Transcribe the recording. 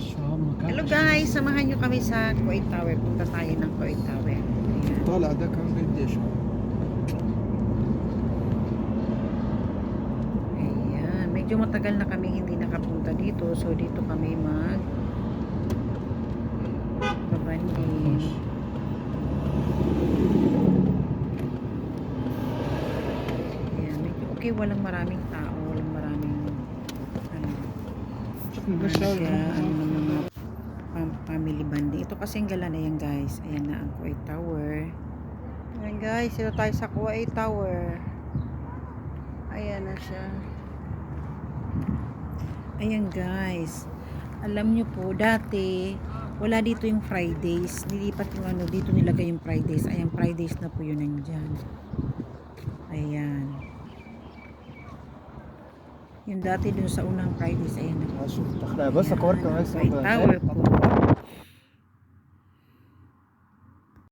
Hello guys, samahan nyo kami sa Kuwait Tower. Punta tayo ng Kuwait Tower. Ayan. طالع ده كان قديش؟ Ayan. Medyo matagal na kami hindi nakapunta dito. So dito kami babanding. Ayan. Medyo okay. Walang maraming tao. Walang maraming ng mga family banding. Ito kasi ang gala na yan guys. Ayan na ang Kuwait Tower. Ayan guys, ito tayo sa Kuwait Tower. Ayan na siya. Ayan guys. Alam nyo po, dati wala dito yung Fridays. Nilipat yung ano, dito nilagay yung Fridays. Ayan, Fridays na po yun nandyan. Ayan. Yung dati dun sa unang Fridays. Ayan na po. بس اكبركم Kuwait Tower po.